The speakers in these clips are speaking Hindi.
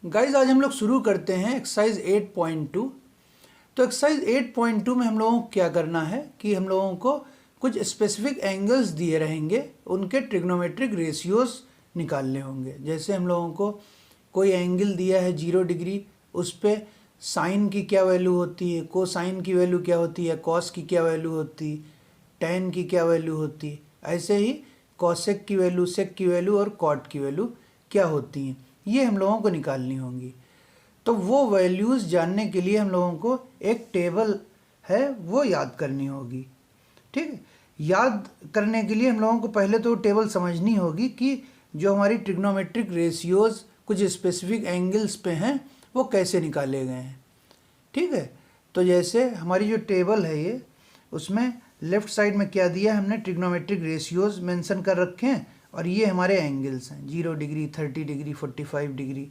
गाइज आज हम लोग शुरू करते हैं एक्सरसाइज 8.2। तो एक्सरसाइज 8.2 में हम लोगों को क्या करना है कि हम लोगों को कुछ स्पेसिफिक एंगल्स दिए रहेंगे, उनके ट्रिग्नोमेट्रिक रेशियोज निकालने होंगे। जैसे हम लोगों को कोई एंगल दिया है 0 डिग्री, उस पर साइन की क्या वैल्यू होती है, कोसाइन की वैल्यू क्या होती है, कॉस की क्या वैल्यू होती, टैन की क्या वैल्यू होती, ऐसे ही कॉसेक की वैल्यू, सेक की वैल्यू और कॉट की वैल्यू क्या होती हैं, ये हम लोगों को निकालनी होंगी। तो वो वैल्यूज़ जानने के लिए हम लोगों को एक टेबल है वो याद करनी होगी। ठीक है, याद करने के लिए हम लोगों को पहले तो टेबल समझनी होगी कि जो हमारी ट्रिग्नोमेट्रिक रेशियोज कुछ स्पेसिफिक एंगल्स पे हैं वो कैसे निकाले गए हैं। ठीक है, तो जैसे हमारी जो टेबल है ये, उसमें लेफ्ट साइड में क्या दिया है, हमने ट्रिग्नोमेट्रिक रेशियोज मेंशन कर रखे हैं और ये हमारे एंगल्स हैं 0 डिग्री, 30 डिग्री, 45 डिग्री,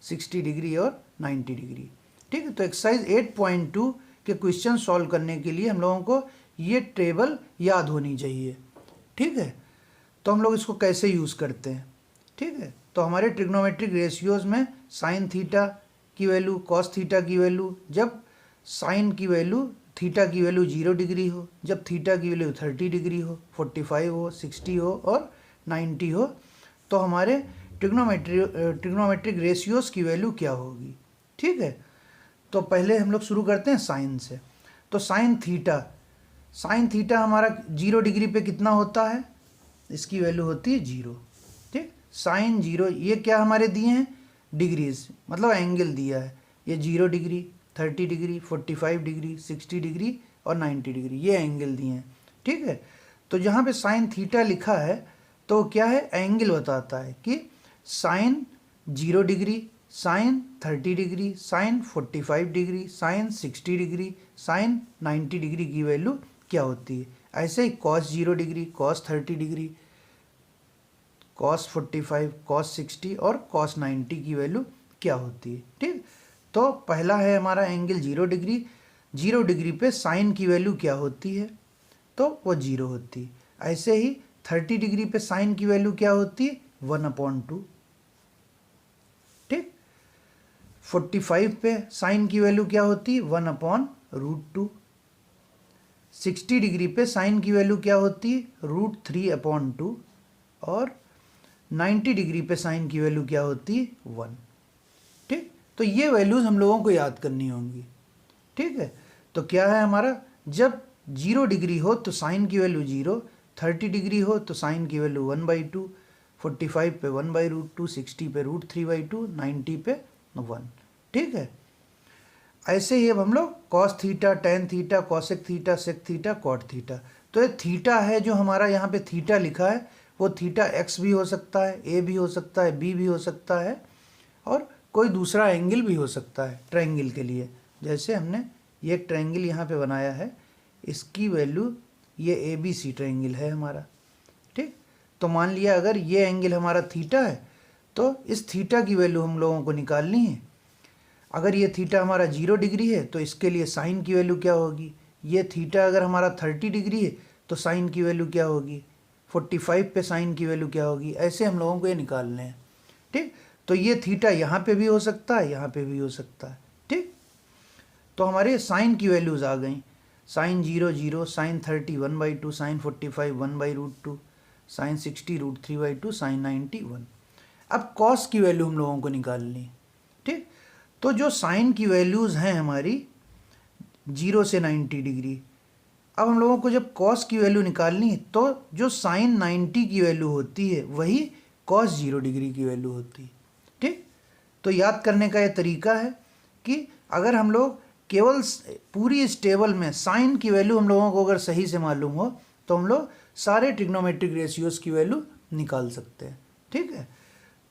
60 डिग्री और 90 डिग्री। ठीक है, तो एक्सरसाइज 8.2 के क्वेश्चन सॉल्व करने के लिए हम लोगों को ये टेबल याद होनी चाहिए। ठीक है, तो हम लोग इसको कैसे यूज़ करते हैं। ठीक है, तो हमारे ट्रिग्नोमेट्रिक रेशियोज में साइन थीटा की वैल्यू, कॉस थीटा की वैल्यू, जब साइन की वैल्यू, थीटा की वैल्यू 0 डिग्री हो, जब थीटा की वैल्यू 30 डिग्री हो, 45 हो, 60 हो और 90 हो, तो हमारे ट्रिग्नोमेट्रिक रेशियोज की वैल्यू क्या होगी। ठीक है, तो पहले हम लोग शुरू करते हैं साइन से। तो साइन थीटा हमारा 0 डिग्री पे कितना होता है, इसकी वैल्यू होती है 0। ठीक, साइन 0, ये क्या हमारे दिए हैं डिग्रीज, मतलब एंगल दिया है, ये 0 डिग्री, 30 डिग्री, 45 डिग्री, 60 डिग्री और 90 डिग्री, ये एंगल दिए हैं। ठीक है, तो जहाँ पे साइन थीटा लिखा है तो क्या है, एंगल बताता है कि sine 0 degree, sine 30 degree, sine 45 degree, sine 60 degree, sine 90 degree की वैल्यू क्या होती है। ऐसे ही कॉस 0 डिग्री, कॉस 30 डिग्री, कॉस 45, कॉस 60 और कॉस 90 की वैल्यू क्या होती है। ठीक, तो पहला है हमारा एंगल 0 डिग्री। 0 डिग्री पे साइन की वैल्यू क्या होती है, तो वो 0 होती है। ऐसे ही 30 डिग्री पे साइन की वैल्यू क्या होती है, 1/2। ठीक, 45 पे साइन की वैल्यू क्या होती है, 1/√2। 60 डिग्री पे साइन की वैल्यू क्या होती है, √3/2 और 90 डिग्री पे साइन की वैल्यू क्या होती है, 1। ठीक, तो ये वैल्यूज हम लोगों को याद करनी होंगी। ठीक है, तो क्या है हमारा, जब 0 डिग्री हो तो साइन की वैल्यू 0, 30 डिग्री हो तो साइन की वैल्यू 1/2, 45 पे 1/√2, 60 पे √3/2, 90 पे 1। ठीक है, ऐसे ही अब हम लोग cos theta, tan theta, cosec theta, sec theta, cot theta. तो ये थीटा है जो हमारा यहाँ पे थीटा लिखा है, वो थीटा एक्स भी हो सकता है, ए भी हो सकता है, बी भी हो सकता है और कोई दूसरा एंगल भी हो सकता है ट्रायंगल के लिए। जैसे हमने ये एक ट्रायंगल यहाँ पे बनाया है, इसकी वैल्यू ये ABC ट्रायंगल है हमारा। ठीक, तो मान लिया अगर ये एंगल हमारा थीटा है तो इस थीटा की वैल्यू हम लोगों को निकालनी है। अगर ये थीटा हमारा 0 डिग्री है तो इसके लिए साइन की वैल्यू क्या होगी, ये थीटा अगर हमारा 30 डिग्री है तो साइन की वैल्यू क्या होगी, 45 पे साइन की वैल्यू क्या होगी, ऐसे हम लोगों को ये निकालने हैं। ठीक, तो ये थीटा यहाँ पे भी हो सकता है, यहाँ पे भी हो सकता है। ठीक, तो हमारे साइन की वैल्यूज आ गई, sine 0 0, sine 30 1/2, sine 45 1/√2, sine 60 √3/2, sine 90 1। अब कॉस की वैल्यू हम लोगों को निकालनी। ठीक, तो जो साइन की वैल्यूज हैं हमारी 0 से 90 डिग्री, अब हम लोगों को जब कॉस की वैल्यू निकालनी है तो जो साइन 90 की वैल्यू होती है वही कॉस 0 डिग्री की वैल्यू होती है। ठीक, तो याद करने का ये तरीका है कि अगर हम लोग केवल पूरी इस टेबल में साइन की वैल्यू हम लोगों को अगर सही से मालूम हो तो हम लोग सारे ट्रिग्नोमेट्रिक रेशियोज की वैल्यू निकाल सकते हैं। ठीक है,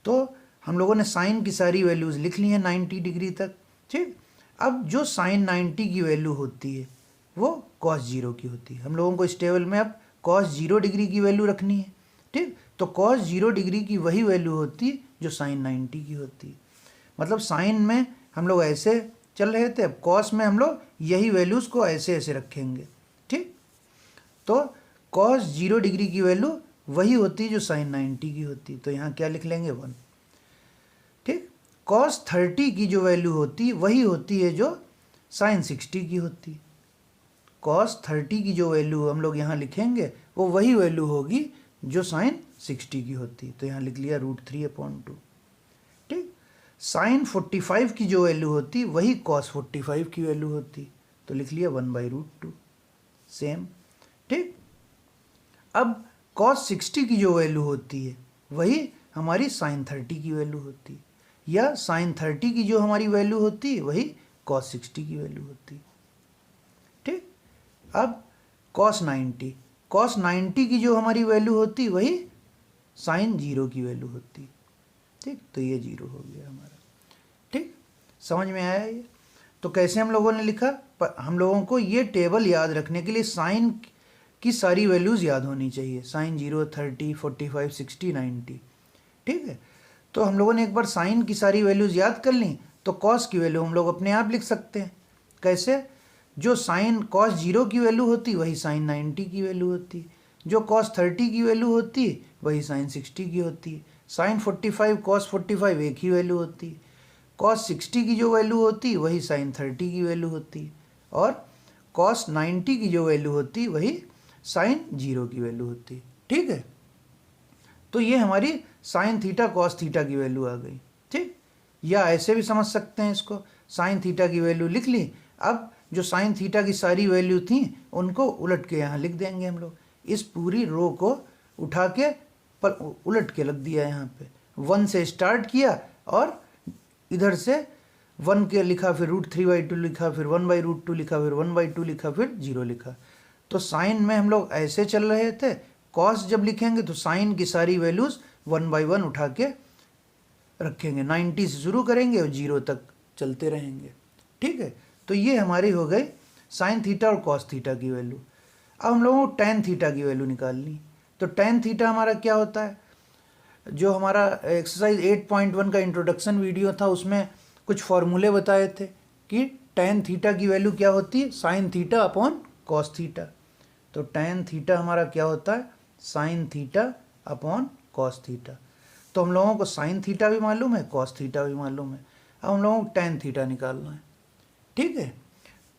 तो हम लोगों ने साइन की सारी वैल्यूज़ लिख ली हैं 90 डिग्री तक। ठीक, अब जो साइन 90 की वैल्यू होती है वो कॉस 0 की होती है। हम लोगों को इस टेबल में अब कॉस 0 डिग्री की वैल्यू रखनी है। ठीक, तो कॉस 0 डिग्री की वही वैल्यू होती है जो साइन 90 की होती है। मतलब साइन में हम लोग ऐसे चल रहे थे, अब कॉस में हम लोग यही वैल्यूज़ को ऐसे ऐसे रखेंगे। ठीक, तो कॉस 0 डिग्री की वैल्यू वही होती है जो साइन 90 की होती है, तो यहाँ क्या लिख लेंगे 1। ठीक, cos 30 की जो वैल्यू होती वही होती है जो sin 60 की होती है। cos 30 की जो वैल्यू हम लोग यहाँ लिखेंगे वो वही वैल्यू होगी जो sin 60 की होती है। तो यहाँ लिख लिया √3/2। ठीक। sin 45 की जो वैल्यू होती वही cos 45 की वैल्यू होती, तो लिख लिया 1/√2 सेम। ठीक। अब cos 60 की जो वैल्यू होती है वही हमारी sin 30 की वैल्यू होती है, या sin 30 की जो हमारी वैल्यू होती है वही cos 60 की वैल्यू होती है। ठीक। अब cos 90 की जो हमारी वैल्यू होती वही sin 0 की वैल्यू होती है। ठीक। तो ये 0 हो गया हमारा। ठीक, समझ में आया ये? तो कैसे हम लोगों ने लिखा, हम लोगों को ये टेबल याद रखने के लिए साइन की सारी वैल्यूज़ याद होनी चाहिए, sin 0, 30, 45, 60, 90। ठीक है, तो हम लोगों ने एक बार साइन की सारी वैल्यूज़ याद कर ली तो कॉस की वैल्यू हम लोग अपने आप लिख सकते हैं। कैसे? जो साइन cos 0 की वैल्यू होती वही sin 90 की वैल्यू होती, जो cos 30 की वैल्यू होती वही sin 60 की होती है, sin 45 cos 45 एक ही वैल्यू होती है, cos 60 की जो वैल्यू होती वही sin 30 की वैल्यू होती है, और cos 90 की जो वैल्यू होती वही sin 0 की वैल्यू होती है। ठीक है, तो ये हमारी sin थीटा cos थीटा की वैल्यू आ गई। ठीक, या ऐसे भी समझ सकते हैं इसको, sin थीटा की वैल्यू लिख ली, अब जो sin थीटा की सारी वैल्यू थी उनको उलट के यहाँ लिख देंगे हम लोग। इस पूरी रो को उठा के पर उलट के लग दिया यहाँ पे, 1 से स्टार्ट किया और इधर से 1 के लिखा, फिर √3/2 लिखा, फिर 1/√2 लिखा, फिर 1/2 लिखा, फिर 0 लिखा। तो साइन में हम लोग ऐसे चल रहे थे, कॉस जब लिखेंगे तो साइन की सारी वैल्यूज़ 1/1 उठा के रखेंगे, 90 से शुरू करेंगे और 0 तक चलते रहेंगे। ठीक है, तो ये हमारी हो गई साइन थीटा और कॉस थीटा की वैल्यू। अब हम लोगों को टेन थीटा की वैल्यू निकालनी, तो टेन थीटा हमारा क्या होता है, जो हमारा एक्सरसाइज 8.1 का इंट्रोडक्शन वीडियो था उसमें कुछ फॉर्मूले बताए थे कि टेन थीटा की वैल्यू क्या होती है, sine theta upon cos theta. तो टेन थीटा हमारा क्या होता है, sine theta upon cos theta. तो हम लोगों को साइन थीटा भी मालूम है, कॉस थीटा भी मालूम है, अब हम लोगों को टेन थीटा निकालना है। ठीक है,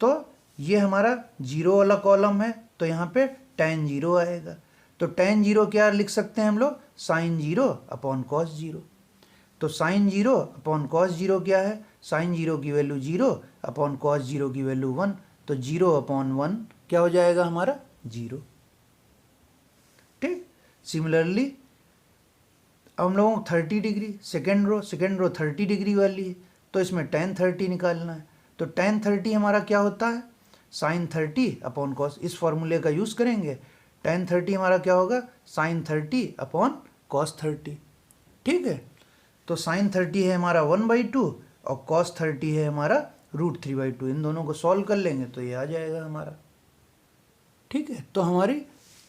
तो ये हमारा 0 वाला कॉलम है, तो यहाँ पे tan 0 आएगा। तो tan 0 क्या लिख सकते हैं हम लोग, sin 0 अपॉन कॉस 0। तो sin 0 अपॉन कॉस 0 क्या है, sin 0 की वैल्यू 0 अपॉन कॉस 0 की वैल्यू 1, तो 0 अपॉन 1 क्या हो जाएगा हमारा 0। ठीक, सिमिलरली अब हम लोगों को 30 डिग्री सेकेंड रो 30 डिग्री वाली है, तो इसमें tan 30 निकालना है। तो tan 30 हमारा क्या होता है, साइन 30 अपॉन कॉस, इस फॉर्मूले का यूज़ करेंगे। tan 30 हमारा क्या होगा, साइन 30 अपॉन कॉस 30। ठीक है, तो साइन 30 है हमारा 1/2 और कॉस 30 है हमारा √3/2। इन दोनों को सॉल्व कर लेंगे तो ये आ जाएगा हमारा। ठीक है, तो हमारी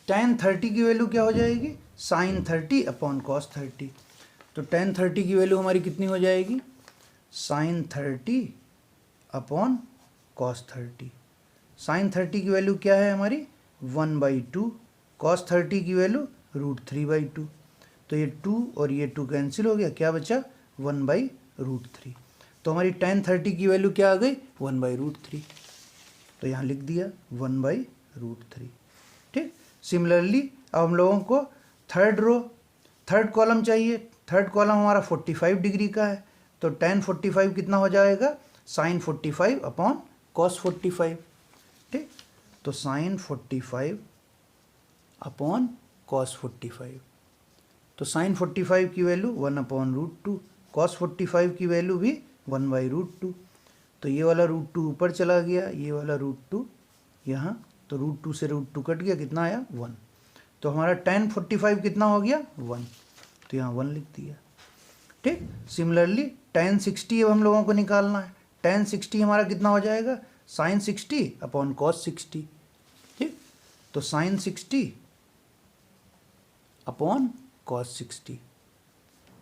tan 30 की वैल्यू क्या हो जाएगी, साइन 30 अपॉन कॉस 30। तो tan 30 की वैल्यू हमारी कितनी हो जाएगी, साइन 30 अपॉन कॉस 30। साइन 30 की वैल्यू क्या है हमारी 1/2, कॉस 30 की वैल्यू √3/2। तो ये 2 और ये 2 कैंसिल हो गया, क्या बचा 1/√3। तो हमारी tan 30 की वैल्यू क्या आ गई 1/√3। तो यहाँ लिख दिया 1/√3। ठीक, सिमिलरली अब हम लोगों को थर्ड कॉलम चाहिए। थर्ड कॉलम हमारा 45 डिग्री का है, तो tan 45 कितना हो जाएगा, साइन 45 अपॉन कॉस 45। ठीक, तो साइन 45 अपॉन कॉस 45। तो साइन 45 की वैल्यू 1/√2, कॉस 45 की वैल्यू भी 1/√2। तो ये वाला √2 ऊपर चला गया, ये वाला √2 यहाँ, तो √2 से √2 कट गया, कितना आया 1। तो हमारा tan 45 कितना हो गया 1, तो यहाँ 1 लिख दिया। ठीक, सिमिलरली tan 60 अब हम लोगों को निकालना है। tan 60 हमारा कितना हो जाएगा, साइन 60 अपॉन कॉस 60। ठीक, तो साइन 60 अपॉन कॉस 60।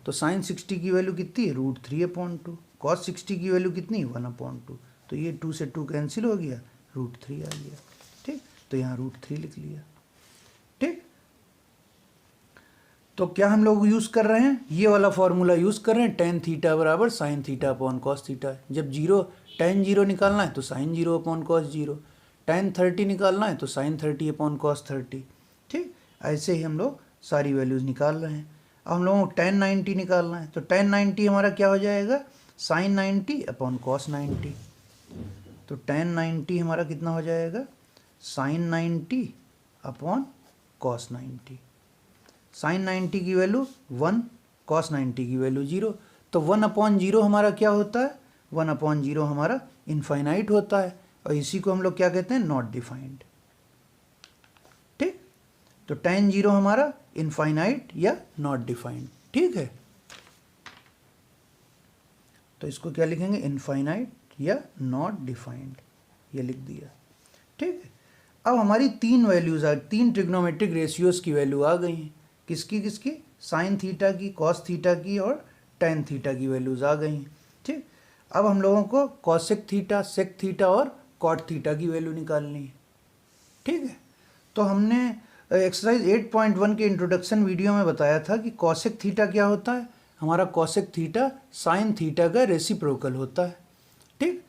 तो साइन 60 की वैल्यू कितनी है √3/2, कॉस 60 की वैल्यू कितनी 1/2। तो ये 2 से 2 कैंसिल हो गया, √3 आ गया। ठीक, तो यहाँ √3 लिख लिया। ठीक, तो क्या हम लोग यूज़ कर रहे हैं, ये वाला फॉर्मूला यूज़ कर रहे हैं, टेन थीटा बराबर sine theta upon cos theta. जब टेन जीरो निकालना है तो sine zero upon cos zero, ten 30 निकालना है तो साइन 30 अपॉन कॉस 30। ठीक, ऐसे ही हम लोग सारी वैल्यूज़ निकाल रहे हैं। अब हम लोगों को टेन 90 निकालना है, तो टेन 90 हमारा क्या हो जाएगा, साइन 90 अपॉन कॉस 90। तो टेन 90 हमारा कितना हो जाएगा, साइन 90 अपॉन कॉस 90। साइन 90 की वैल्यू 1, कॉस 90 की वैल्यू 0। तो 1 अपॉन 0 हमारा क्या होता है, 1 अपॉन 0 हमारा इनफाइनाइट होता है, और इसी को हम लोग क्या कहते हैं, नॉट डिफाइंड। ठीक, तो टेन 0 हमारा इनफाइनाइट या नॉट डिफाइंड। ठीक है, तो इसको क्या लिखेंगे, इनफाइनाइट या नॉट डिफाइंड, ये लिख दिया। ठीक है, अब हमारी तीन वैल्यूज तीन ट्रिग्नोमेट्रिक रेशियोज की वैल्यू आ गई हैं। किसकी किसकी, साइन थीटा की, कॉस थीटा की और टेन थीटा की वैल्यूज आ गई हैं। ठीक, अब हम लोगों को कॉसेक थीटा, सेक थीटा और कॉट थीटा की वैल्यू निकालनी है। ठीक है, तो हमने एक्सरसाइज 8.1 के इंट्रोडक्शन वीडियो में बताया था कि कॉसेक थीटा क्या होता है, हमारा कॉसेक थीटा साइन थीटा का रेसिप्रोकल होता है। ठीक,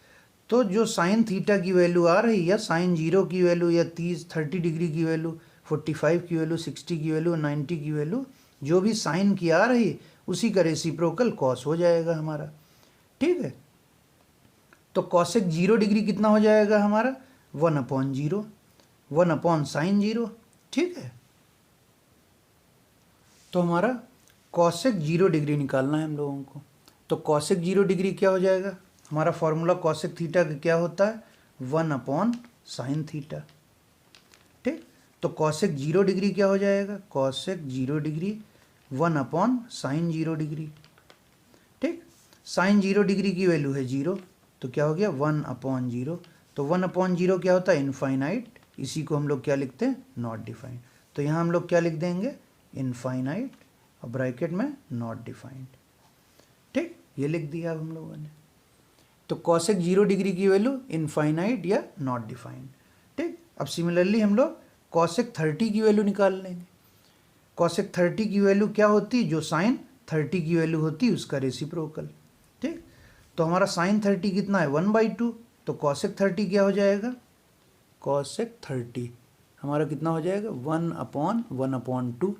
तो जो साइन थीटा की वैल्यू आ रही है, या साइन 0 की वैल्यू, या 30 डिग्री की वैल्यू, 45 की वैल्यू, 60 की वैल्यू, 90 की वैल्यू, जो भी साइन की आ रही है उसी का रेसिप्रोकल कॉस हो जाएगा हमारा। ठीक है, तो कॉसेक 0 डिग्री कितना हो जाएगा हमारा, 1 अपॉन 0, 1 अपॉन साइन 0। ठीक है, तो हमारा कॉसेक 0 डिग्री निकालना है हम लोगों को। तो कॉसेक 0 डिग्री क्या हो जाएगा, हमारा फॉर्मूला कॉसेक थीटा का क्या होता है, 1 अपॉन साइन थीटा। ठीक, तो कॉसेक 0 डिग्री क्या हो जाएगा, cosec 0 degree 1 upon sign 0 degree. ठीक, साइन 0 डिग्री की वैल्यू है 0, तो क्या हो गया 1 अपॉन 0। तो 1 अपॉन 0 क्या होता है, इनफाइनाइट, इसी को हम लोग क्या लिखते हैं, नॉट डिफाइंड। तो यहाँ हम लोग क्या लिख देंगे, इनफाइनाइट और ब्रैकेट में नॉट डिफाइंड। ठीक, ये लिख दिया अब हम लोगों ने। तो कॉसेक 0 डिग्री की वैल्यू इनफाइनाइट या नॉट डिफाइंड। ठीक, अब सिमिलरली हम लोग कॉसेक 30 की वैल्यू निकाल लेंगे। कॉसेक 30 की वैल्यू क्या होती है, जो साइन 30 की वैल्यू होती है उसका रेसिप्रोकल। ठीक, तो हमारा साइन 30 कितना है, 1/2, तो कॉसेक 30 क्या हो जाएगा, कॉसेक 30 हमारा कितना हो जाएगा, 1/1/2।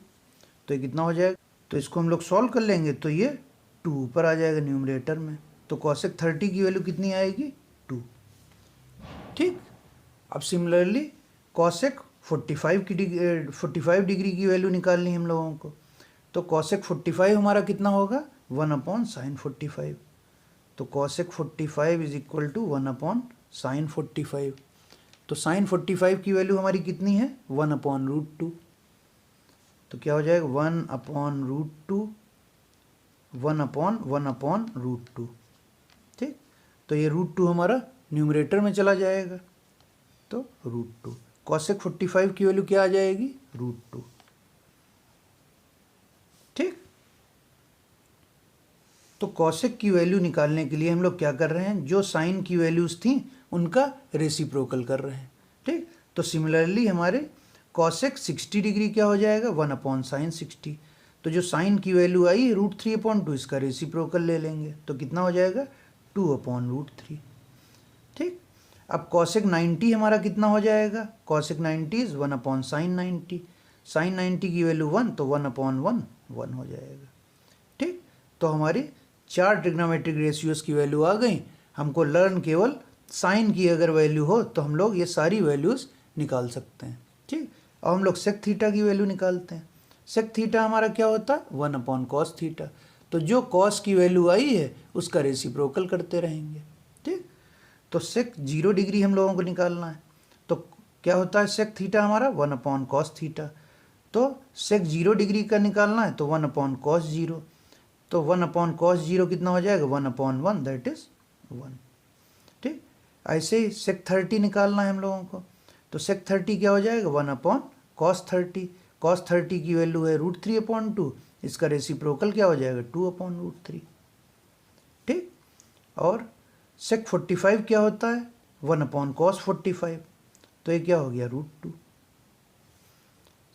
तो ये कितना हो जाएगा, तो इसको हम लोग सॉल्व कर लेंगे, तो ये 2 ऊपर आ जाएगा न्यूमरेटर में। तो कॉसेक 30 की वैल्यू कितनी आएगी, 2। ठीक, अब सिमिलरली कॉसेक 45 डिग्री की वैल्यू निकालनी है हम लोगों को। तो कॉसेक 45 हमारा कितना होगा, 1 अपॉन साइन 45। तो cosec 45 is equal to 1 upon sine 45। तो साइन 45 की वैल्यू हमारी कितनी है, 1 अपॉन रूट 2। तो क्या हो जाएगा, 1 अपॉन रूट 2, 1 अपॉन रूट 2। ठीक, तो ये रूट 2 हमारा न्यूमरेटर में चला जाएगा, तो रूट 2। कॉसेक 45 की वैल्यू क्या आ जाएगी, रूट 2। ठीक, तो कॉसेक की वैल्यू निकालने के लिए हम लोग क्या कर रहे हैं, जो साइन की वैल्यूज थी उनका रेसिप्रोकल कर रहे हैं। ठीक, तो सिमिलरली हमारे कॉसेक 60 डिग्री क्या हो जाएगा, 1 अपॉन साइन 60। तो जो साइन की वैल्यू आई है √3/2, इसका रेसिप्रोकल ले लेंगे, तो कितना हो जाएगा, 2 अपॉन √3। ठीक, अब कॉसेक 90 हमारा कितना हो जाएगा, cosec 90 is 1 upon sine 90। Sine 90 की वैल्यू 1, तो 1 अपॉन 1 हो जाएगा। ठीक, तो हमारी 4 ट्रिग्नोमेट्रिक रेशियोज की वैल्यू आ गई। हमको लर्न केवल साइन की अगर वैल्यू हो तो हम लोग ये सारी वैल्यूज़ निकाल सकते हैं। ठीक, अब हम लोग सेक थीटा की वैल्यू निकालते हैं। सेक थीटा हमारा क्या होता है, 1 अपॉन कॉस थीटा। तो जो कॉस की वैल्यू आई है उसका रेसिप्रोकल करते रहेंगे। ठीक, तो सेक 0 डिग्री हम लोगों को निकालना है। तो क्या होता है सेक थीटा हमारा, 1 अपॉन कॉस थीटा। तो सेक 0 डिग्री का निकालना है, तो 1 अपॉन कॉस 0। तो 1 अपॉन कॉस 0 कितना हो जाएगा, 1 अपॉन 1, दैट इज 1। ठीक, ऐसे ही सेक 30 निकालना है हम लोगों को। तो सेक 30 क्या हो जाएगा, 1 अपॉन कॉस 30। कॉस 30 की वैल्यू है √3/2, इसका रेसिप्रोकल क्या हो जाएगा, 2 अपॉन √3। ठीक, और सेक 45 क्या होता है, 1 अपॉन कॉस 45। तो ये क्या हो गया, √2।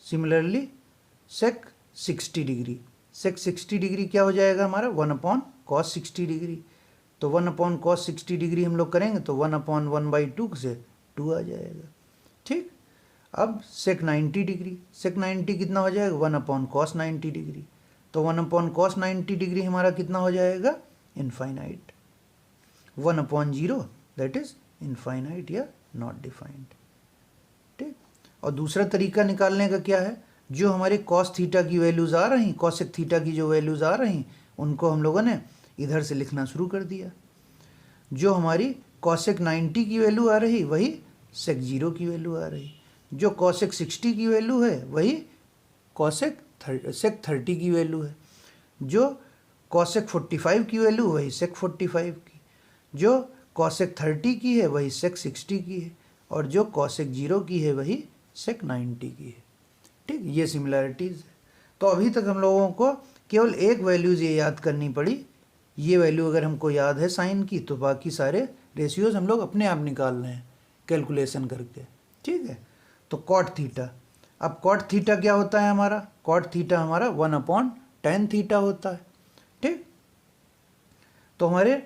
सिमिलरली सेक 60 डिग्री। सेक 60 डिग्री क्या हो जाएगा हमारा 1/cos 60 डिग्री। तो 1/cos 60 डिग्री हम लोग करेंगे तो 1/1/2 से 2 आ जाएगा। ठीक। अब सेक 90 डिग्री, सेक 90 कितना हो जाएगा 1/cos 90 डिग्री। तो 1/cos 90 डिग्री हमारा कितना हो जाएगा इनफाइनाइट। 1/0 दैट इज इनफाइनाइट या नॉट डिफाइंड। ठीक। और दूसरा तरीका निकालने का क्या है, जो हमारे कॉस थीटा की वैल्यूज़ आ रही, कॉसेक थीटा की जो वैल्यूज़ आ रही उनको हम लोगों ने इधर से लिखना शुरू कर दिया। जो हमारी कॉसेक 90 की वैल्यू आ रही वही सेक 0 की वैल्यू आ रही। जो कॉसेक 60 की वैल्यू है वही सेक 30 की वैल्यू है। जो कॉसेक 45 की वैल्यू वही सेक 45 की। जो कॉसेक 30 की है वही सेक 60 की है। और जो कॉसेक 0 की है वही सेक 90 की है। ठीक, ये सिमिलैरिटीज़ है। तो अभी तक हम लोगों को केवल एक वैल्यूज़ ये याद करनी पड़ी। ये वैल्यू अगर हमको याद है साइन की तो बाकी सारे रेशियोज हम लोग अपने आप निकाल रहे हैं कैलकुलेशन करके। ठीक है। तो कॉट थीटा, अब कॉट थीटा क्या होता है हमारा, कॉट थीटा हमारा 1/tan थीटा होता है। ठीक। तो हमारे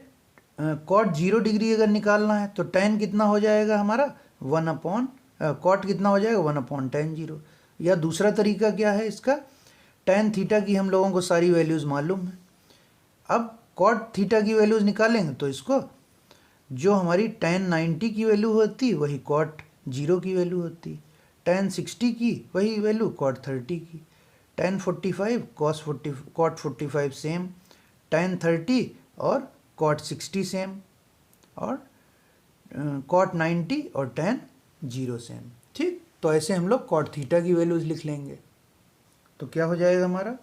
कॉट 0 डिग्री अगर निकालना है तो tan कितना हो जाएगा हमारा कॉट कितना हो जाएगा 1/tan 0। या दूसरा तरीका क्या है इसका, tan थीटा की हम लोगों को सारी वैल्यूज़ मालूम है। अब कॉट थीटा की वैल्यूज़ निकालेंगे तो इसको जो हमारी tan 90 की वैल्यू होती वही कॉट 0 की वैल्यू होती, tan 60 की वही वैल्यू कॉट 30 की, tan 45 कॉट 45 सेम, tan 30 और कॉट 60 सेम, और कॉट 90 और tan 0 सेम। ठीक। तो ऐसे हम लोग कॉट थीटा की वैल्यूज़ लिख लेंगे। तो क्या हो जाएगा हमारा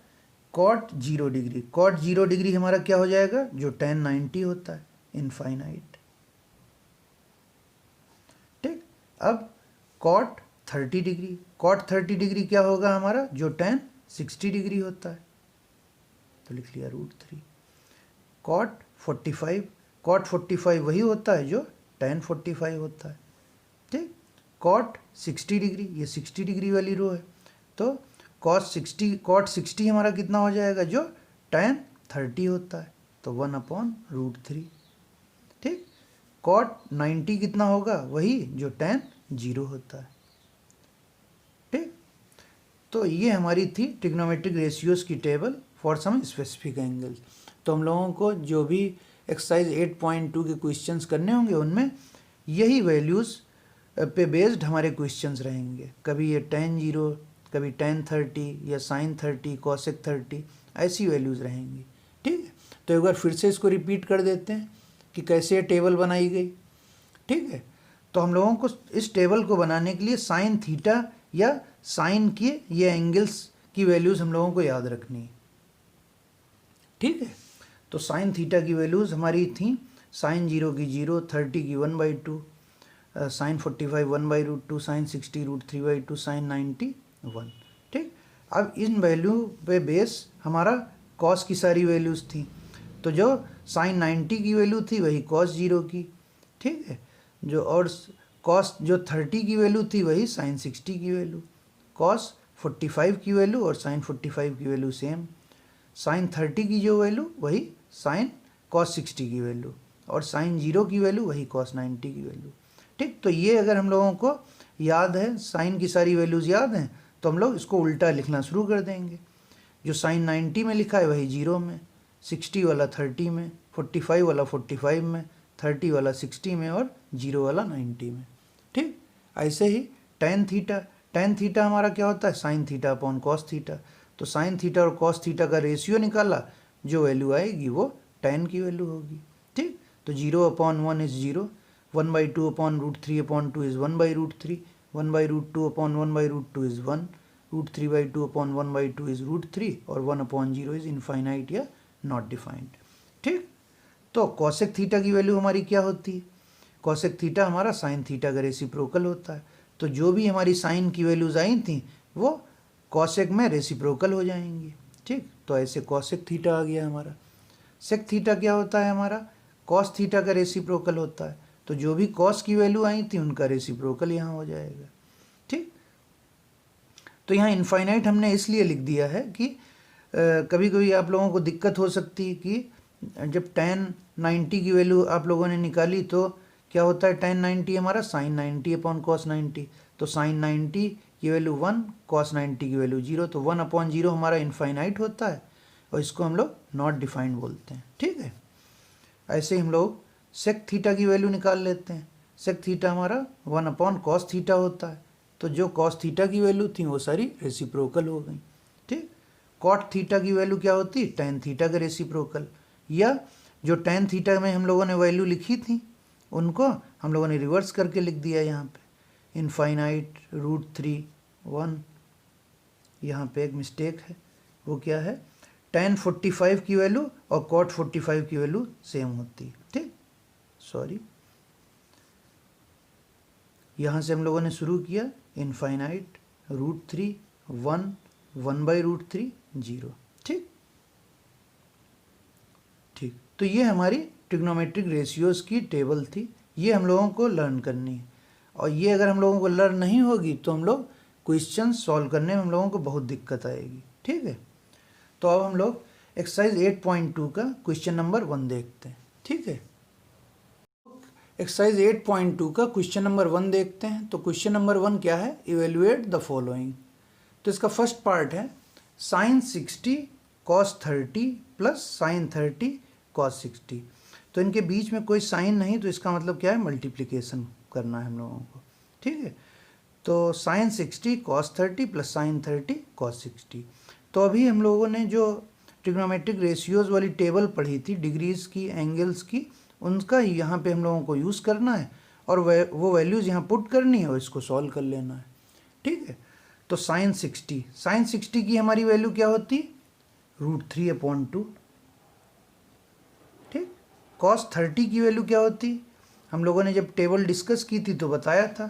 कॉट 0 डिग्री, कॉट 0 डिग्री हमारा क्या हो जाएगा जो tan 90 होता है इनफाइनाइट। ठीक। अब कॉट 30 डिग्री, कॉट 30 डिग्री क्या होगा हमारा जो tan 60 डिग्री होता है, तो लिख लिया √3। कॉट 45, कॉट 45 वही होता है जो tan 45 होता है। ठीक। कॉट 60 डिग्री, ये 60 डिग्री वाली रो है, तो कॉट 60 हमारा कितना हो जाएगा जो tan 30 होता है, तो 1/√3। ठीक। कॉट 90 कितना होगा वही जो tan 0 होता है। ठीक। तो ये हमारी थी ट्रिग्नोमेट्रिक रेशियोज की table for some specific angles. तो हम लोगों को जो भी एक्सरसाइज 8.2 के क्वेश्चंस करने होंगे उनमें यही वैल्यूज़ पे बेस्ड हमारे क्वेश्चंस रहेंगे। कभी ये tan 0, कभी tan 30 या sin 30, cosec 30, ऐसी वैल्यूज़ रहेंगी। ठीक है। तो एक बार फिर से इसको रिपीट कर देते हैं कि कैसे ये टेबल बनाई गई। ठीक है। तो हम लोगों को इस टेबल को बनाने के लिए साइन थीटा या साइन के ये एंगल्स की वैल्यूज़ हम लोगों को याद रखनी है। ठीक है। तो साइन थीटा की वैल्यूज़ हमारी थी sin 0 की 0, 30 की 1/2, sin 45 1/√2, sin 60 √3/2, sin 90 1। ठीक। अब इन वैल्यू पे बेस हमारा कॉस की सारी वैल्यूज़ थी, तो जो sin 90 की वैल्यू थी वही cos 0 की। ठीक है। जो और कॉस जो 30 की वैल्यू थी वही sin 60 की वैल्यू, cos 45 की वैल्यू और sin 45 की वैल्यू सेम, sin 30 की जो वैल्यू वही sin cos 60 की वैल्यू, और sin 0 की वैल्यू वही cos 90 की वैल्यू। ठीक। तो ये अगर हम लोगों को याद है, साइन की सारी वैल्यूज़ याद हैं, तो हम लोग इसको उल्टा लिखना शुरू कर देंगे। जो sin 90 में लिखा है वही 0 में, 60 वाला 30 में, 45 वाला 45 में, 30 वाला 60 में और 0 वाला 90 में। ठीक। ऐसे ही tan थीटा हमारा क्या होता है sin theta upon cos theta. तो sin थीटा और cos थीटा का रेशियो निकाला, जो वैल्यू आएगी वो tan की वैल्यू होगी। ठीक। तो 0/1 इज़ 0, 1/2/√3/2 इज़ 1/√3, 1/√2/1/√2 इज़ 1, √3/2/1/2 इज़ √3, और 1/0 इज़ इनफाइनाइट या नॉट डिफाइंड। ठीक। तो कॉसेक थीटा की वैल्यू हमारी क्या होती है, कॉसेक थीटा हमारा साइन थीटा का रेसिप्रोकल होता है। तो जो भी हमारी साइन की वैल्यूज़ आई थी वो कॉसेक में रेसिप्रोकल हो जाएंगी। ठीक। तो ऐसे कॉसेक थीटा आ गया हमारा। सेक थीटा क्या होता है हमारा, कॉस थीटा का रेसिप्रोकल होता है। तो जो भी कॉस की वैल्यू आई थी उनका रेसिप्रोकल यहाँ हो जाएगा। ठीक। तो यहाँ इनफाइनाइट हमने इसलिए लिख दिया है कि कभी कभी आप लोगों को दिक्कत हो सकती है कि जब tan 90 की वैल्यू आप लोगों ने निकाली तो क्या होता है, tan 90 हमारा sin 90 अपॉन cos 90, तो sin 90 की वैल्यू 1, cos 90 की वैल्यू 0, तो 1 अपॉन 0 हमारा इनफाइनाइट होता है और इसको हम लोग नॉट डिफाइंड बोलते हैं। ठीक है, ऐसे ही हम लोग sec थीटा की वैल्यू निकाल लेते हैं। sec थीटा हमारा 1 अपॉन cos थीटा होता है, तो जो cos थीटा की वैल्यू थी वो सारी रेसिप्रोकल हो गई। ठीक, cot थीटा की वैल्यू क्या होती, tan थीटा का रेसिप्रोकल, या जो tan थीटा में हम लोगों ने वैल्यू लिखी थी उनको हम लोगों ने रिवर्स करके लिख दिया यहाँ पे, इनफाइनाइट √3 1। यहाँ पे एक मिस्टेक है, वो क्या है, tan 45 की वैल्यू और cot 45 की वैल्यू सेम होती है। ठीक, सॉरी, यहाँ से हम लोगों ने शुरू किया इनफाइनाइट √3 1 1/√3 0। ठीक ठीक, तो ये हमारी ट्रिग्नोमेट्रिक रेशियोज की टेबल थी, ये हम लोगों को लर्न करनी है। और ये अगर हम लोगों को लर्न नहीं होगी तो हम लोग क्वेश्चन सॉल्व करने में हम लोगों को बहुत दिक्कत आएगी। ठीक है, तो अब हम लोग एक्सरसाइज 8.2 का क्वेश्चन नंबर 1 देखते हैं। ठीक है, एक्सरसाइज 8.2 का क्वेश्चन नंबर 1 देखते हैं। तो क्वेश्चन नंबर 1 क्या है, इवेल्युएट द फॉलोइंग। तो इसका फर्स्ट पार्ट है sin 60 cos 30 plus sin 30 cos 60। तो इनके बीच में कोई साइन नहीं, तो इसका मतलब क्या है, मल्टीप्लिकेशन करना है हम लोगों को। ठीक है, तो sin 60 cos 30 plus sin 30 cos 60। तो अभी हम लोगों ने जो ट्रिग्नोमेट्रिक रेशियोज वाली टेबल पढ़ी थी, डिग्रीज की, एंगल्स की, उनका यहाँ पे हम लोगों को यूज़ करना है और वो वैल्यूज़ यहाँ पुट करनी है और इसको सॉल्व कर लेना है। ठीक है, तो sin 60 की हमारी वैल्यू क्या होती, √3/2। ठीक, cos 30 की वैल्यू क्या होती, हम लोगों ने जब टेबल डिस्कस की थी तो बताया था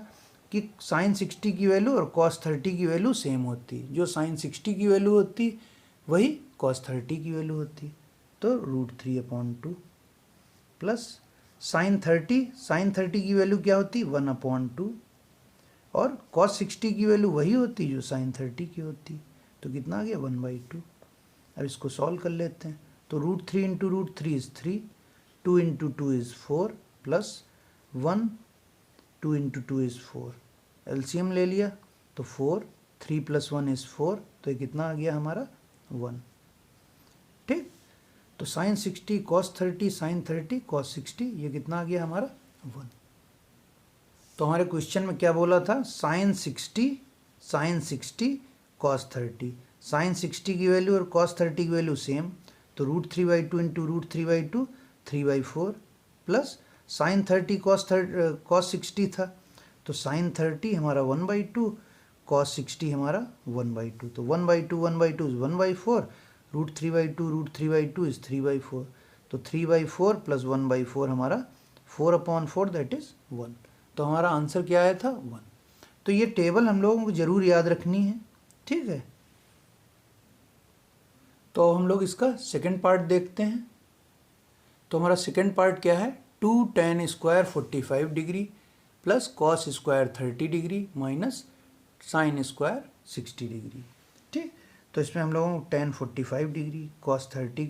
कि sin 60 की वैल्यू और cos 30 की वैल्यू सेम होती, जो sin 60 की वैल्यू होती वही cos 30 की वैल्यू होती, तो √3/2 प्लस sin 30 की वैल्यू क्या होती, 1/2, और cos 60 की वैल्यू वही होती जो sin 30 की होती, तो कितना आ गया, 1/2। अब इसको सॉल्व कर लेते हैं, तो √3 into √3 is 3, 2 into 2 is 4, plus 1 2 into 2 is 4, LCM ले लिया तो 4, 3 प्लस 1 इज़ 4, तो ये कितना आ गया हमारा 1। ठीक, तो sin 60 cos 30 sin 30 cos 60, ये कितना आ गया हमारा 1। तो हमारे क्वेश्चन में क्या बोला था, sin 60 cos 30, sin 60 की वैल्यू और cos 30 की वैल्यू सेम, तो √3/2 इंटू √3/2 3/4, प्लस sin 30 cos 60 था, तो sin 30 हमारा 1/2, cos 60 हमारा 1/2, तो 1/2 इज 1/4, √3/2 इज 3/4, तो 3/4 प्लस 1/4 हमारा 4/4, दैट इज 1। तो हमारा आंसर क्या आया था, 1। तो ये टेबल हम लोगों को ज़रूर याद रखनी है। ठीक है, तो हम लोग इसका सेकंड पार्ट देखते हैं। तो हमारा सेकंड पार्ट क्या है, 2 tan square 45 degree plus cos square 30 degree minus sin square 60 degree. ठीक, तो इसमें हम लोगों को tan 45 डिग्री, cos 30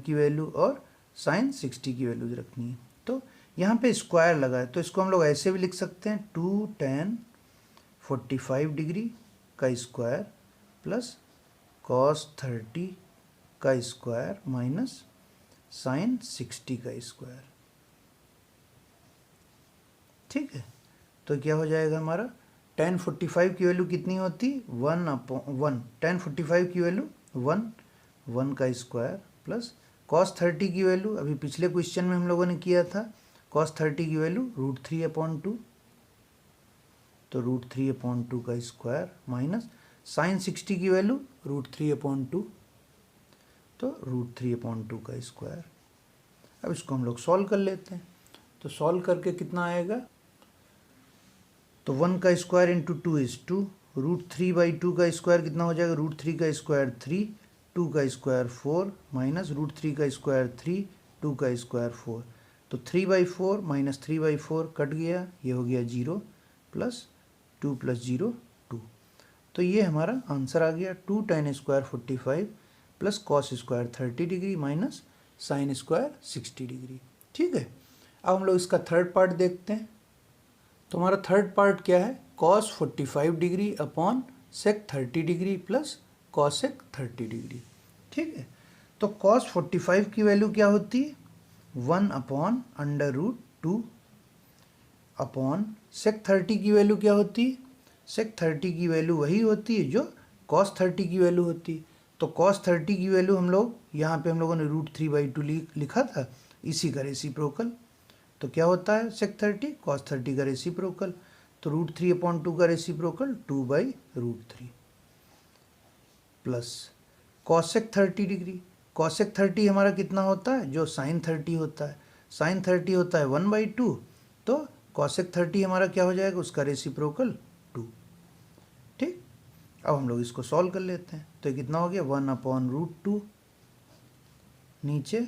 की वैल्यू और sin 60 की वैल्यूज रखनी है। तो यहाँ पे स्क्वायर लगा है, तो इसको हम लोग ऐसे भी लिख सकते हैं, 2 tan 45 डिग्री का स्क्वायर प्लस cos 30 का स्क्वायर माइनस sin 60 का स्क्वायर। ठीक है, तो क्या हो जाएगा हमारा, tan 45 की वैल्यू कितनी होती, 1/1, tan 45 की वैल्यू 1 का स्क्वायर प्लस cos 30 की वैल्यू, अभी पिछले क्वेश्चन में हम लोगों ने किया था, cos 30 की वैल्यू √3/2, तो √3/2 का स्क्वायर माइनस sin 60 की वैल्यू √3/2, तो √3/2 का स्क्वायर। अब इसको हम लोग सॉल्व कर लेते हैं, तो सॉल्व करके कितना आएगा, तो 1 का स्क्वायर इंटू 2 इज़ 2, √3/2 का स्क्वायर कितना हो जाएगा, √3 का स्क्वायर 3, 2 का स्क्वायर 4 माइनस √3 का स्क्वायर 3, 2 का स्क्वायर 4, तो 3/4 माइनस 3/4 कट गया, ये हो गया 0, प्लस 2 + 0 2। तो तो ये हमारा आंसर आ गया 2 tan square 45 plus cos square 30 degree minus sine square 60 degree. ठीक है, अब हम लोग इसका थर्ड पार्ट देखते हैं। तो हमारा थर्ड पार्ट क्या है, cos 45 degree upon sec 30 degree plus cosec 30 degree. ठीक है, तो कॉस 45 की वैल्यू क्या होती है, 1 upon under root 2 upon sec 30 की वैल्यू क्या होती है, सेक 30 की वैल्यू वही होती है जो कॉस 30 की वैल्यू होती है। तो कॉस 30 की वैल्यू हम लोग यहाँ पे हम लोगों ने √3/2 लिखा था, इसी का रेसिप्रोकल। तो क्या होता है सेक 30 कॉस 30 का रेसिप्रोकल, तो √3/2 का reciprocal 2/√3 plus cosec 30 degree. Cosec 30 हमारा कितना होता है, जो साइन 30 होता है, साइन 30 होता है 1/2, तो कॉसेक 30 हमारा क्या हो जाएगा, उसका रेसिप्रोकल 2। ठीक, अब हम लोग इसको सॉल्व कर लेते हैं। तो ये कितना हो गया, 1/√2, नीचे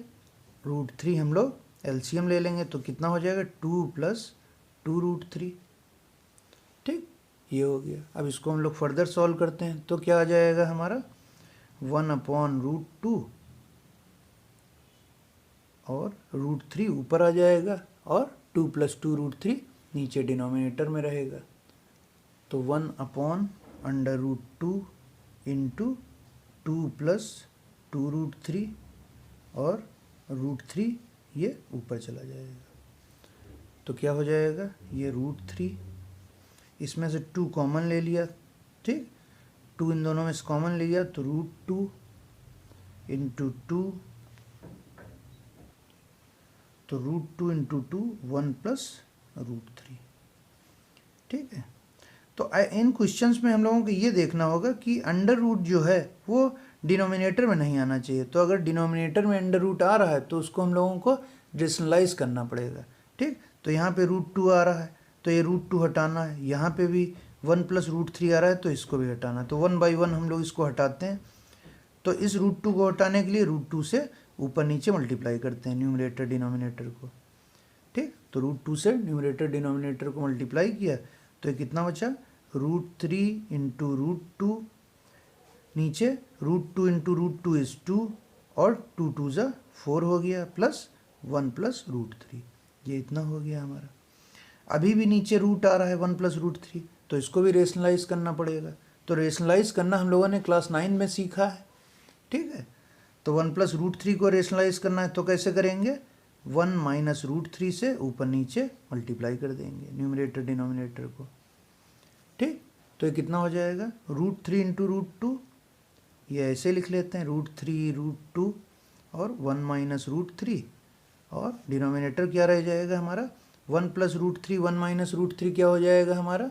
√3 हम लोग एलसीएम ले लेंगे तो कितना हो जाएगा, 2 + 2√3। ठीक, ये हो गया। अब इसको हम लोग फर्दर सॉल्व करते हैं तो क्या आ जाएगा हमारा, 1/√2 और √3 ऊपर आ जाएगा और 2 + 2√3 नीचे डिनोमिनेटर में रहेगा। तो 1/√2 इंटू 2 + 2√3 और √3 ये ऊपर चला जाएगा। तो क्या हो जाएगा, ये √3, इसमें से 2 कॉमन ले लिया। ठीक, 2 इन दोनों में से कॉमन लिया तो √2 इंटू 2, तो √2 इंटू 2 1 + √3। ठीक है, तो इन क्वेश्चंस में हम लोगों को ये देखना होगा कि अंडर रूट जो है वो डिनोमिनेटर में नहीं आना चाहिए। तो अगर डिनोमिनेटर में अंडर रूट आ रहा है तो उसको हम लोगों को रेशनलाइज करना पड़ेगा। ठीक, तो यहाँ पे √2 आ रहा है तो ये √2 हटाना है, यहाँ पे भी 1 + √3 आ रहा है तो इसको भी हटाना है। तो 1/1 हम लोग इसको हटाते हैं। तो इस √2 को हटाने के लिए √2 से ऊपर नीचे मल्टीप्लाई करते हैं न्यूमरेटर डिनोमिनेटर को। ठीक, तो √2 से न्यूमरेटर डिनोमिनेटर को मल्टीप्लाई किया तो ये कितना बचा, √3 इंटू √2, नीचे √2 इंटू √2 इज 2 और 2 2 ज़ा 4 हो गया प्लस 1 + √3, ये इतना हो गया हमारा। अभी भी नीचे रूट आ रहा है 1 + √3, तो इसको भी रेशनलाइज करना पड़ेगा। तो रेशनलाइज करना हम लोगों ने क्लास 9 में सीखा है। ठीक है, तो 1 + √3 को रेशनलाइज करना है तो कैसे करेंगे, 1 - √3 से ऊपर नीचे मल्टीप्लाई कर देंगे न्यूमरेटर डिनोमिनेटर को। ठीक, तो ये कितना हो जाएगा, √3 इंटू √2, ये ऐसे लिख लेते हैं √3 √2 और 1 - √3, और डिनोमिनेटर क्या रह जाएगा हमारा, 1 + √3 1 - √3 क्या हो जाएगा हमारा,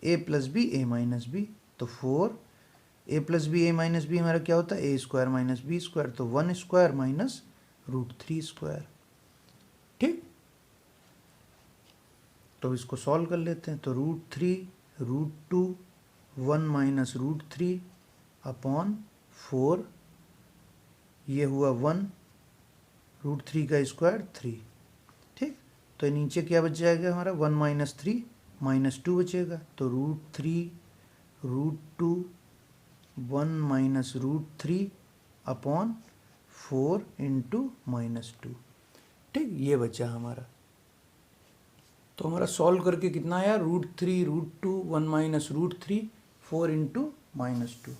a + b a - b, तो 4 a + b a - b हमारा क्या होता है, a² - b², तो 1² - √3²। ठीक, तो इसको सॉल्व कर लेते हैं। तो √3 √2 1 - √3 अपॉन 4, ये हुआ 1, √3 का स्क्वायर 3। ठीक, तो नीचे क्या बच जाएगा हमारा, 1 - 3 -2 बचेगा, तो √3 √2 1 - √3 अपॉन 4 इंटू -2। ठीक, ये बचा हमारा। तो हमारा सॉल्व करके कितना आया, √3 √2 1 - √3 4 इंटू -2।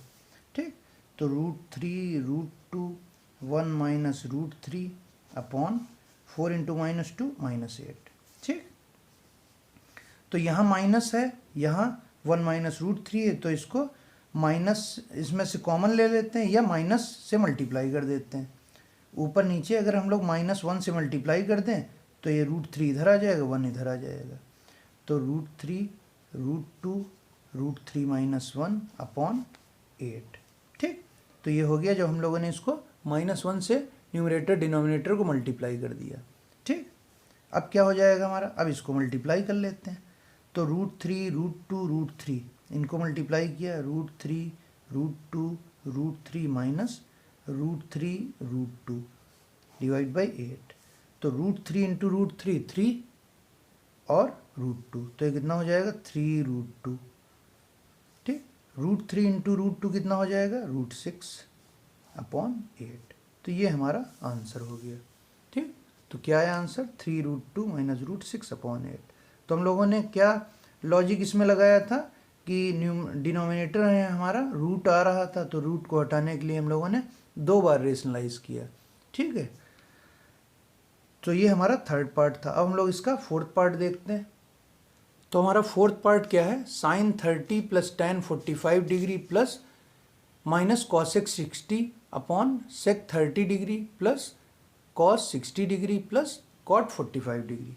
ठीक, तो √3 √2 1 - √3 अपॉन 4 इंटू -2 -8। ठीक, तो यहाँ माइनस है, यहाँ 1 - √3 है, तो इसको माइनस इसमें से कॉमन ले लेते हैं या माइनस से मल्टीप्लाई कर देते हैं। ऊपर नीचे अगर हम लोग -1 से मल्टीप्लाई कर दें तो ये √3 इधर आ जाएगा, 1 इधर आ जाएगा, तो √3 √2 √3 - 1 अपॉन 8। ठीक, तो ये हो गया जब हम लोगों ने इसको -1 से न्यूमरेटर डिनोमिनेटर को मल्टीप्लाई कर दिया। ठीक, अब क्या हो जाएगा हमारा, अब इसको मल्टीप्लाई कर लेते हैं। तो √3 √2 √3 इनको मल्टीप्लाई किया, √3 √2 √3 माइनस √3 √2 डिवाइड बाई 8, तो √3 इंटू √3 3 और √2, तो ये कितना हो जाएगा 3 √2। ठीक, √3 इंटू √2 कितना हो जाएगा, √6/8। तो ये हमारा आंसर हो गया। ठीक, तो क्या है आंसर, 3√2 माइनस √6/8। तो हम लोगों ने क्या लॉजिक इसमें लगाया था कि डिनोमिनेटर है हमारा, रूट आ रहा था, तो रूट को हटाने के लिए हम लोगों ने 2 बार रेशनलाइज किया। ठीक है, तो ये हमारा थर्ड पार्ट था। अब हम लोग इसका फोर्थ पार्ट देखते हैं। तो हमारा फोर्थ पार्ट क्या है, sin 30 plus tan 45 degree plus minus cosec 60 upon sec 30 degree plus cos 60 degree plus cot 45 degree.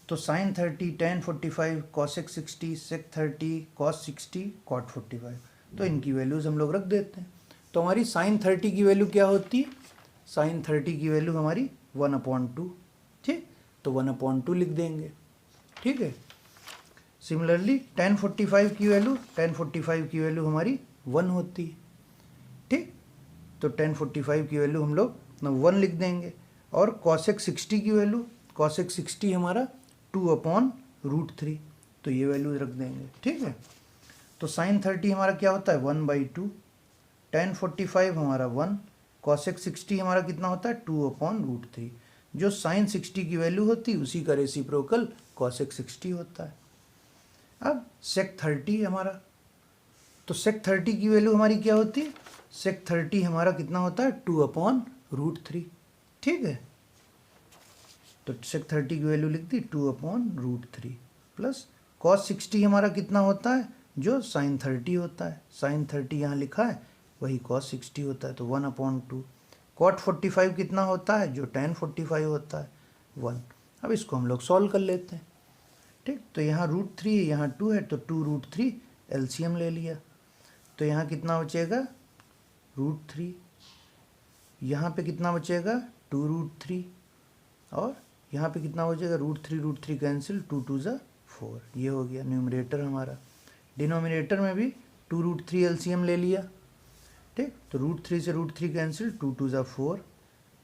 तो sin 30 tan 45 cosec 60 sec 30 cos 60 cot 45, तो इनकी वैल्यूज़ हम लोग रख देते हैं। तो हमारी sin 30 की वैल्यू क्या होती है, sin 30 की वैल्यू हमारी 1/2। ठीक, तो 1/2 लिख देंगे। ठीक है, सिमिलरली tan 45 की वैल्यू हमारी 1 होती है। ठीक, तो tan 45 की वैल्यू हम लोग 1 लिख देंगे। और cosec 60 की वैल्यू, cosec 60 हमारा 2/√3, तो ये वैल्यू रख देंगे। ठीक है, तो sin 30 हमारा क्या होता है, 1/2, tan 45 हमारा 1, cosec 60 हमारा कितना होता है, 2/√3। जो sin 60 की वैल्यू होती है उसी का रेसिप्रोकल cosec 60 होता है। अब sec 30 हमारा, तो sec 30 की वैल्यू हमारी क्या होती है, sec 30 हमारा कितना होता है, 2/√3। ठीक है, तो sec 30 की वैल्यू लिख दी 2/√3 प्लस cos 60 हमारा कितना होता है, जो sin 30 होता है, sin 30 यहाँ लिखा है वही cos 60 होता है, तो 1/2। cot 45 कितना होता है, जो tan 45 होता है, 1। अब इसको हम लोग सॉल्व कर लेते हैं। ठीक, तो यहाँ √3 है, यहाँ 2 है, तो 2√3 एलसीएम ले लिया, तो यहाँ कितना बचेगा, √3, यहाँ पे कितना बचेगा, 2√3, और यहाँ पे कितना हो जाएगा, √3 कैंसिल, 2 2 ज़ा 4, ये हो गया न्यूमरेटर हमारा। डिनोमिनेटर में भी 2√3 एलसीएम ले लिया। ठीक, तो √3 से √3 कैंसिल, 2 2 ज़ा 4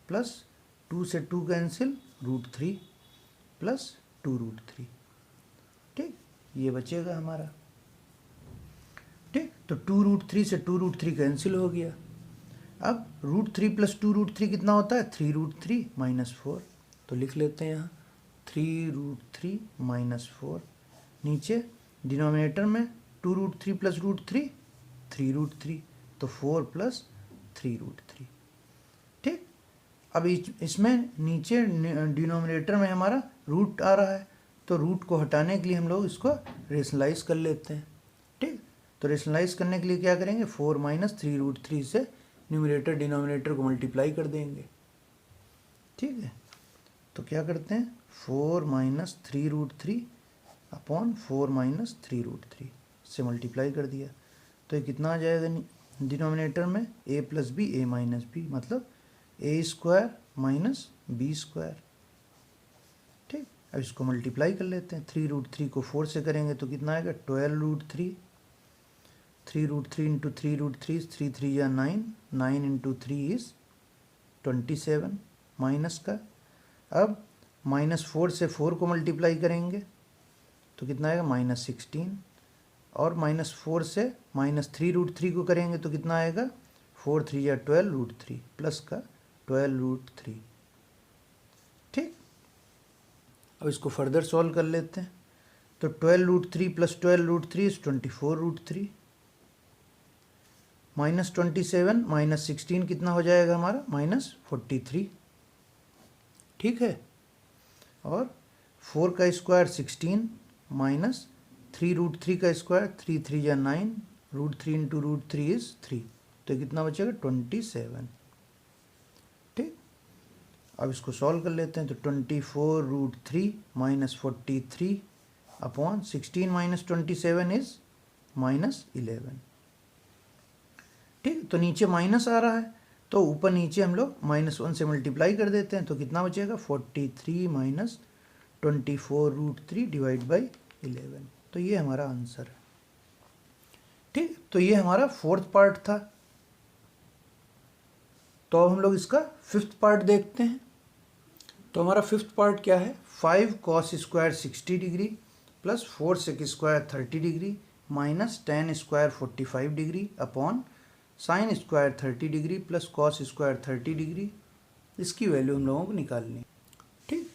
प्लस 2 से 2 कैंसिल, √3 प्लस 2√3। ठीक, ये बचेगा हमारा। ठीक, तो 2√3 से 2√3 कैंसिल हो गया। अब √3 प्लस 2√3 कितना होता है, 3√3 माइनस 4, तो लिख लेते हैं यहाँ 3√3 माइनस 4। नीचे डिनोमिनेटर में 2√3 प्लस √3 3√3, तो 4 प्लस 3√3। ठीक, अब इसमें नीचे डिनोमिनेटर में हमारा रूट आ रहा है, तो रूट को हटाने के लिए हम लोग इसको रेशनलाइज कर लेते हैं। ठीक, तो रेशनलाइज करने के लिए क्या करेंगे, 4 माइनस 3√3 से न्यूमरेटर डिनोमिनेटर को मल्टीप्लाई कर देंगे। ठीक है, तो क्या करते हैं, 4 माइनस 3√3 अपॉन 4 माइनस 3√3 से मल्टीप्लाई कर दिया, तो ये कितना आ जाएगा डिनोमिनेटर में, a plus B, a minus B, मतलब a² माइनस b²। ठीक, अब इसको मल्टीप्लाई कर लेते हैं। 3√3 को 4 से करेंगे तो कितना आएगा, 12√3, 3√3 इंटू 3√3, 3 3 या 9, 9 इंटू 3 इज़ 27 माइनस का। अब -4 से 4 को मल्टीप्लाई करेंगे तो कितना आएगा, -16, और -4 से -3√3 को करेंगे तो कितना आएगा, 4 3 या 12√3 प्लस का 12√3। ठीक, अब इसको फर्दर सॉल्व कर लेते हैं। तो 12√3 प्लस 12√3 इज 24√3, -27 -16 कितना हो जाएगा हमारा, -43। ठीक है, और 4 का स्क्वायर 16 माइनस 3√3 का स्क्वायर, 3 3 या 9, √3 इंटू √3 इज 3, तो कितना बचेगा, 27। ठीक, अब इसको सॉल्व कर लेते हैं। तो 24√3 माइनस 43 अपॉन 16 माइनस 27 इज -11। ठीक, तो नीचे माइनस आ रहा है, तो ऊपर नीचे हम लोग -1 से मल्टीप्लाई कर देते हैं, तो कितना बचेगा, 43 माइनस 24√3 डिवाइड बाई 11, तो ये हमारा आंसर है। ठीक, तो ये हमारा फोर्थ पार्ट था। तो अब हम लोग इसका फिफ्थ पार्ट देखते हैं। तो हमारा फिफ्थ पार्ट क्या है, 5 cos² 60 degree plus 4 sec² 30 degree minus ten square 45 degree upon sine square 30 degree plus cos square 30 degree, इसकी वैल्यू हम लोगों को निकालनी है। ठीक,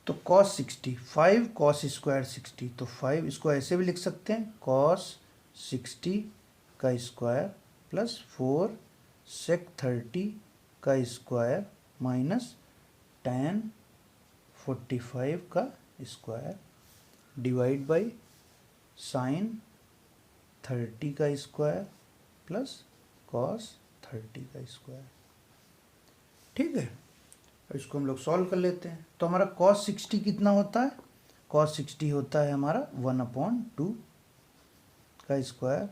तो कॉस 60, 5 कॉस स्क्वायर 60, तो 5 इसको ऐसे भी लिख सकते हैं कॉस 60 का स्क्वायर प्लस 4 सेक 30 का स्क्वायर माइनस tan 45 का स्क्वायर डिवाइड बाई साइन 30 का स्क्वायर प्लस कॉस 30 का स्क्वायर। ठीक है, इसको हम लोग सॉल्व कर लेते हैं। तो हमारा cos 60 कितना होता है, cos 60 होता है हमारा 1/2 का स्क्वायर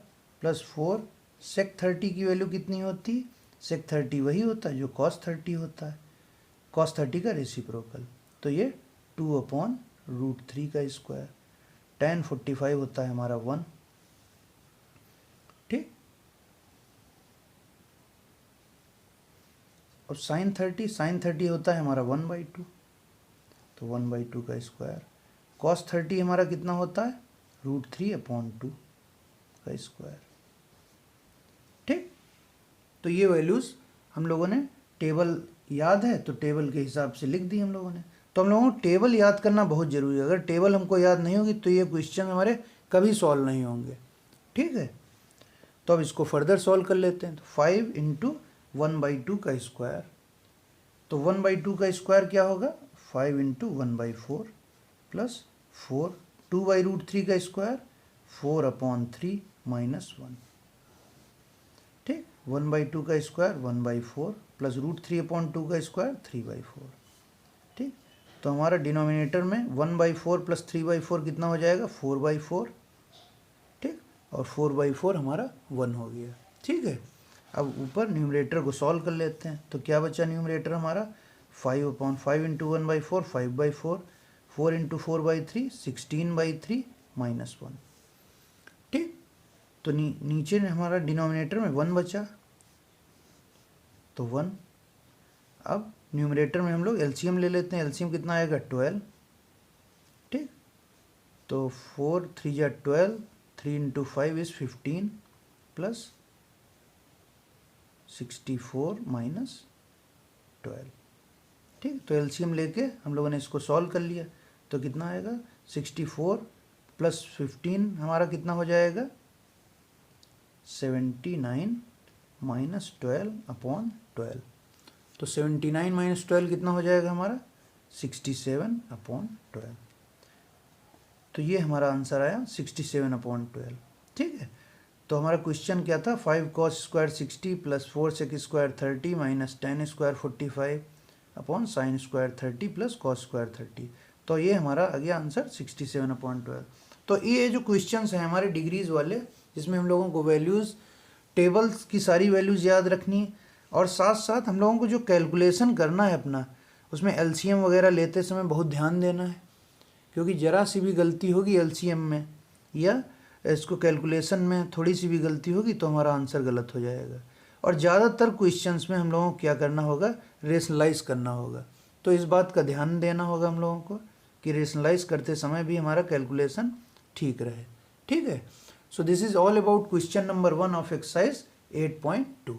प्लस 4 sec 30 की वैल्यू कितनी होती है, sec 30 वही होता है जो cos 30 होता है, cos 30 का रेसिप्रोकल, तो ये 2/√3 का स्क्वायर, tan 45 होता है हमारा 1। ठीक, और साइन 30 होता है हमारा 1/2, तो 1/2 का स्क्वायर, cos 30 हमारा कितना होता है √3/2 का स्क्वायर। ठीक, तो ये वैल्यूज़ हम लोगों ने, टेबल याद है तो टेबल के हिसाब से लिख दी हम लोगों ने। तो हम लोगों को टेबल याद करना बहुत ज़रूरी है, अगर टेबल हमको याद नहीं होगी तो ये क्वेश्चन हमारे कभी सॉल्व नहीं होंगे। ठीक है, तो अब इसको फर्दर सॉल्व कर लेते हैं। तो 5 × 1/2 का स्क्वायर, तो 1/2 का स्क्वायर क्या होगा 5 × 1/4 प्लस 4, 2/√3 का स्क्वायर 4/3 माइनस 1। ठीक, 1/2 का स्क्वायर 1/4 प्लस √3/2 का स्क्वायर 3/4। ठीक, तो हमारा डिनोमिनेटर में 1/4 प्लस 3/4 कितना हो जाएगा 4/4। ठीक, और 4/4 हमारा 1 हो गया। ठीक है, अब ऊपर न्यूमरेटर को सॉल्व कर लेते हैं। तो क्या बचा न्यूमरेटर हमारा 5/5 × 1/4 5/4, 4 × 4/3 16/3 माइनस 1। ठीक, तो नीचे हमारा डिनोमिनेटर में 1 बचा, तो 1। अब न्यूमरेटर में हम लोग एलसीएम ले लेते हैं, एलसीएम कितना आएगा 12। ठीक, तो 4 3 × 12, 3 × 5 इज 15 प्लस 64 माइनस 12। ठीक, तो एलसीएम लेके हम लोगों ने इसको सॉल्व कर लिया, तो कितना आएगा 64 प्लस 15 हमारा कितना हो जाएगा 79 माइनस 12/12। तो 79 माइनस 12 कितना हो जाएगा हमारा 67/12। तो ये हमारा आंसर आया 67/12। ठीक है, तो हमारा क्वेश्चन क्या था 5 cos square 60 plus 4 sec square 30 minus tan square 45 upon sine square 30 plus cos square 30। तो ये हमारा आ गया आंसर 67/12। तो ये जो क्वेश्चंस हैं हमारे डिग्रीज वाले, जिसमें हम लोगों को वैल्यूज़, टेबल्स की सारी वैल्यूज़ याद रखनी है, और साथ साथ हम लोगों को जो कैलकुलेशन करना है अपना, उसमें एलसीएम वगैरह लेते समय बहुत ध्यान देना है, क्योंकि ज़रा सी भी गलती होगी एलसीएम में या इसको कैलकुलेशन में थोड़ी सी भी गलती होगी तो हमारा आंसर गलत हो जाएगा। और ज़्यादातर क्वेश्चंस में हम लोगों को क्या करना होगा, रेशनलाइज करना होगा। तो इस बात का ध्यान देना होगा हम लोगों को कि रेशनलाइज करते समय भी हमारा कैलकुलेशन ठीक रहे। ठीक है, so this is all about question number 1 of exercise 8.2।